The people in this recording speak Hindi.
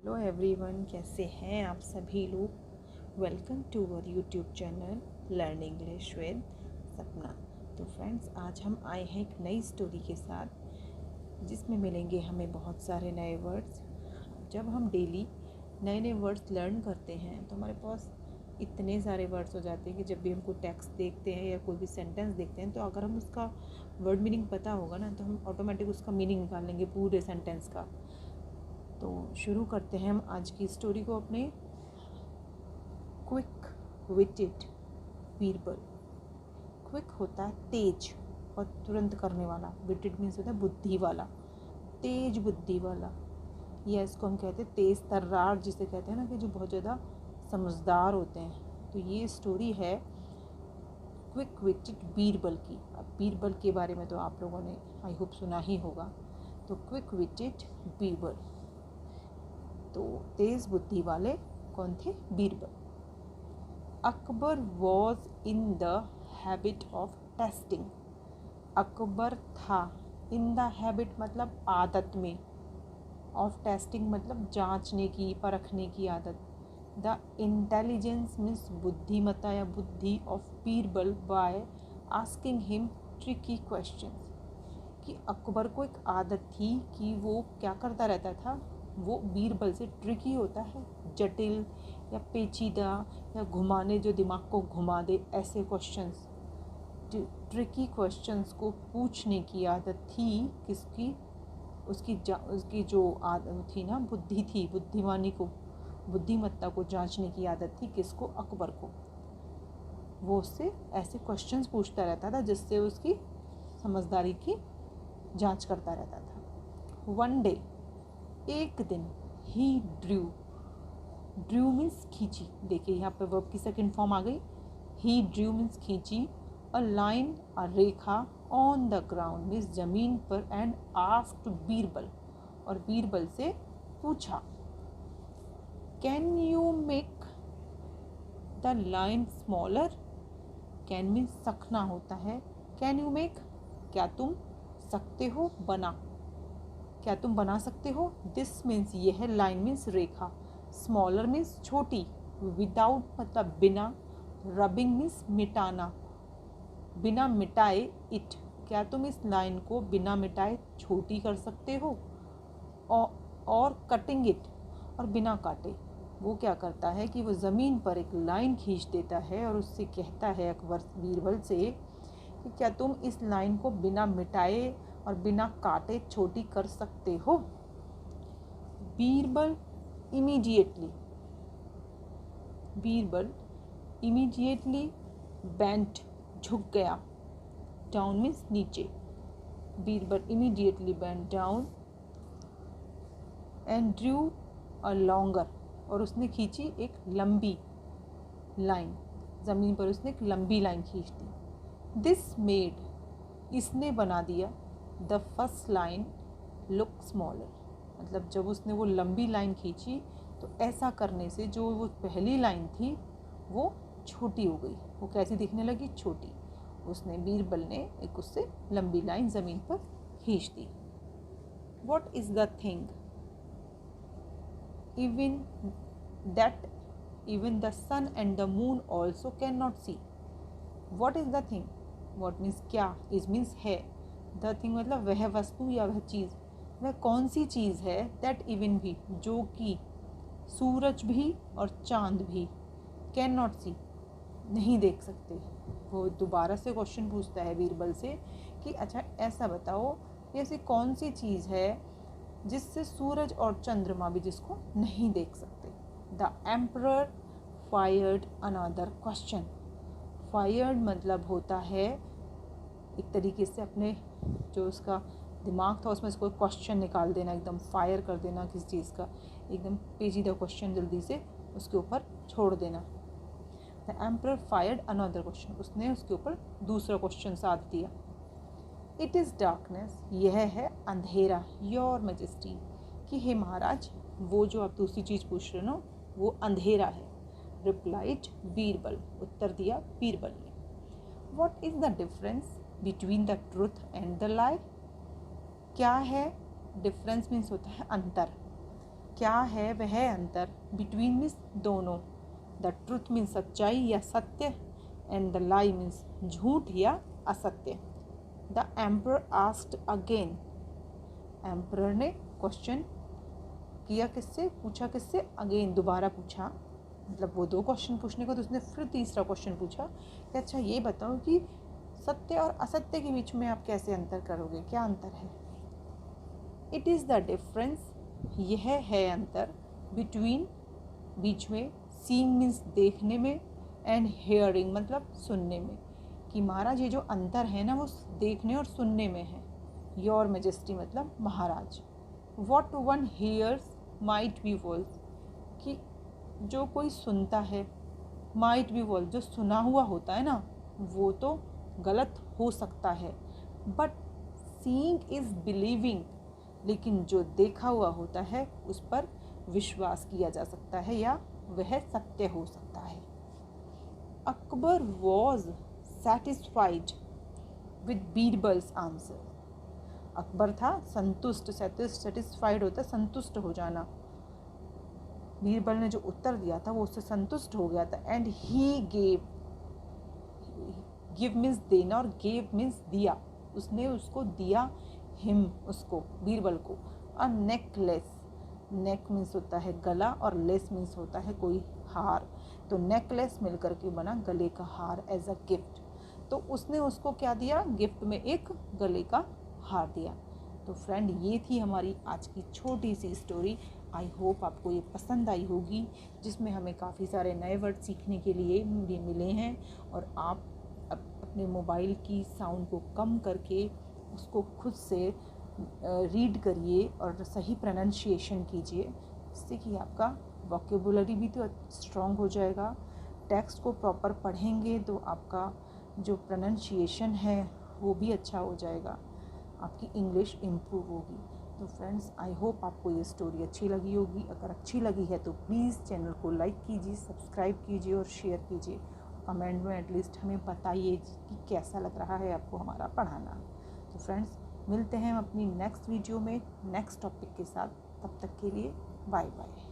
हेलो एवरीवन, कैसे हैं आप सभी लोग। Welcome to our YouTube channel learn English with Sapna. तो फ्रेंड्स, आज हम आए हैं एक नई स्टोरी के साथ जिसमें मिलेंगे हमें बहुत सारे नए वर्ड्स। जब हम डेली नए नए वर्ड्स लर्न करते हैं तो हमारे पास इतने सारे वर्ड्स हो जाते हैं कि जब भी हम कोई टेक्स्ट देखते हैं या कोई भी सेंटेंस देखते हैं तो अगर हम उसका वर्ड मीनिंग पता होगा ना तो हम ऑटोमेटिक उसका मीनिंग निकाल लेंगे पूरे सेंटेंस का। तो शुरू करते हैं हम आज की स्टोरी को अपने क्विक विटेड बीरबल। क्विक होता है तेज और तुरंत करने वाला, विटेड मीन्स होता है बुद्धि वाला, तेज बुद्धि वाला। या इसको हम कहते हैं तेज तर्रार, जिसे कहते हैं ना कि जो बहुत ज़्यादा समझदार होते हैं। तो ये स्टोरी है क्विक विटेड बीरबल की। अब बीरबल के बारे में तो आप लोगों ने आई होप सुना ही होगा। तो क्विक विटेड बीरबल, तो तेज बुद्धि वाले कौन थे? Birbal. Akbar was in the habit of testing. Akbar था इन द हैबिट मतलब आदत में, ऑफ टेस्टिंग मतलब जांचने की, परखने की आदत। द इंटेलिजेंस मीन्स बुद्धिमत्ता या बुद्धि of Birbal by asking him tricky questions. कि अकबर को एक आदत थी कि वो क्या करता रहता था, वो बीरबल से ट्रिकी होता है, जटिल या पेचीदा या घुमाने, जो दिमाग को घुमा दे ऐसे क्वेश्चंस, ट्रिकी क्वेश्चंस को पूछने की आदत थी किसकी? उसकी जो आदत थी ना, बुद्धि थी, बुद्धिमानी को, बुद्धिमत्ता को जांचने की आदत थी किसको? अकबर को। वो उससे ऐसे क्वेश्चंस पूछता रहता था जिससे उसकी समझदारी की जांच करता रहता था। वन डे, एक दिन, ही ड्रू मीन्स खींची। देखिए यहाँ पे वर्ब की सेकंड फॉर्म आ गई। ही ड्रू मीन्स खींची, a line a Rekha, on the ground means जमीन पर, एंड आस्क्ड बीरबल, और बीरबल से पूछा, can you make the line smaller. Can means सकना होता है, कैन यू मेक क्या तुम सकते हो, बना, क्या तुम बना सकते हो। दिस मीन्स यह, लाइन मीन्स रेखा, स्मॉलर मीन्स छोटी, विदाउट मतलब बिना, रबिंग मीन्स मिटाना, बिना मिटाए, इट क्या तुम इस लाइन को बिना मिटाए छोटी कर सकते हो। और कटिंग इट, और बिना काटे। वो क्या करता है कि वो ज़मीन पर एक लाइन खींच देता है और उससे कहता है अकबर बीरबल से कि क्या तुम इस लाइन को बिना मिटाए और बिना काटे छोटी कर सकते हो। बीरबल इमीडिएटली बेंट, झुक गया, डाउन मीन्स नीचे। Birbal immediately bent down and drew a longer, और उसने खींची एक लंबी लाइन, ज़मीन पर उसने एक लंबी लाइन खींच दी। दिस मेड, इसने बना दिया, the first line look smaller, मतलब जब उसने वो लंबी लाइन खींची तो ऐसा करने से जो वो पहली लाइन थी वो छोटी हो गई। वो कैसी दिखने लगी? छोटी। उसने, बीरबल ने एक उससे लंबी लाइन ज़मीन पर खींच दी। What is the thing even the sun and the moon also cannot see. What is the thing? What means क्या, is means है, the thing मतलब वह वस्तु या वह चीज़, वह कौन सी चीज़ है, that even भी, जो कि सूरज भी और चांद भी, कैन नॉट सी, नहीं देख सकते। वो दोबारा से क्वेश्चन पूछता है बीरबल से कि अच्छा ऐसा बताओ, ऐसी कौन सी चीज़ है जिससे सूरज और चंद्रमा भी जिसको नहीं देख सकते। The emperor fired another question. Fired मतलब होता है एक तरीके से अपने जो उसका दिमाग था उसमें से कोई क्वेश्चन निकाल देना, एकदम फायर कर देना किसी चीज़ का, एकदम पेचीदा क्वेश्चन जल्दी से उसके ऊपर छोड़ देना। The emperor fired another question, उसने उसके ऊपर दूसरा क्वेश्चन साध दिया। इट इज़ डार्कनेस, यह है अंधेरा, योर मैजेस्टी, कि हे महाराज, वो जो आप दूसरी चीज़ पूछ रहे हो ना वो अंधेरा है। रिप्लाइड बीरबल, उत्तर दिया बीरबल ने। What is the difference between the truth and the लाई। क्या है डिफरेंस? मीन्स होता है अंतर, क्या है वह अंतर, बिटवीन मीन्स दोनों, द ट्रुथ मीन्स सच्चाई या सत्य, एंड द लाई मीन्स झूठ या असत्य। The emperor asked again, emperor ने क्वेश्चन किया किससे, पूछा किससे, अगेन दोबारा पूछा, मतलब वो 2 क्वेश्चन पूछने को तो उसने फिर तीसरा क्वेश्चन पूछा कि अच्छा ये बताओ कि सत्य और असत्य के बीच में आप कैसे अंतर करोगे, क्या अंतर है। इट इज़ द डिफरेंस, यह है अंतर, बिटवीन बीच में, सीइंग मीन्स देखने में, एंड हेयरिंग मतलब सुनने में, कि महाराज ये जो अंतर है ना वो देखने और सुनने में है। योर मेजेस्टी मतलब महाराज। What one hears might be walls, कि जो कोई सुनता है, माइट बी वॉल्स जो सुना हुआ होता है ना वो तो गलत हो सकता है, बट सीइंग इज़ बिलीविंग, लेकिन जो देखा हुआ होता है उस पर विश्वास किया जा सकता है या वह सत्य हो सकता है। Akbar was satisfied with Birbal's answer, Akbar था संतुष्ट, सेटिस्फाइड होता है संतुष्ट हो जाना, बीरबल ने जो उत्तर दिया था वो उससे संतुष्ट हो गया था। And he gave, give means देना और गेव मीन्स दिया, उसने उसको दिया, हिम उसको, बीरबल को, अ नेकलेस, नेक मीन्स होता है गला और लेस मीन्स होता है कोई हार, तो नेकलेस मिलकर के बना गले का हार एज अ गिफ्ट। तो उसने उसको क्या दिया, गिफ्ट में एक गले का हार दिया। तो फ्रेंड ये थी हमारी आज की छोटी सी स्टोरी। आई होप आपको ये पसंद आई होगी, जिसमें हमें काफ़ी सारे नए वर्ड सीखने के लिए भी मिले हैं, और आप अपने मोबाइल की साउंड को कम करके उसको खुद से रीड करिए और सही प्रोनाउंसिएशन कीजिए, जिससे कि आपका वोकेबुलरी भी तो स्ट्रॉन्ग हो जाएगा। टेक्स्ट को प्रॉपर पढ़ेंगे तो आपका जो प्रोनाउंसिएशन है वो भी अच्छा हो जाएगा, आपकी इंग्लिश इम्प्रूव होगी। तो फ्रेंड्स आई होप आपको ये स्टोरी अच्छी लगी होगी। अगर अच्छी लगी है तो प्लीज़ चैनल को लाइक कीजिए, सब्सक्राइब कीजिए और शेयर कीजिए। कमेंट में एटलीस्ट हमें बताइए कि कैसा लग रहा है आपको हमारा पढ़ाना। तो फ्रेंड्स मिलते हैं हम अपनी नेक्स्ट वीडियो में नेक्स्ट टॉपिक के साथ, तब तक के लिए बाय बाय।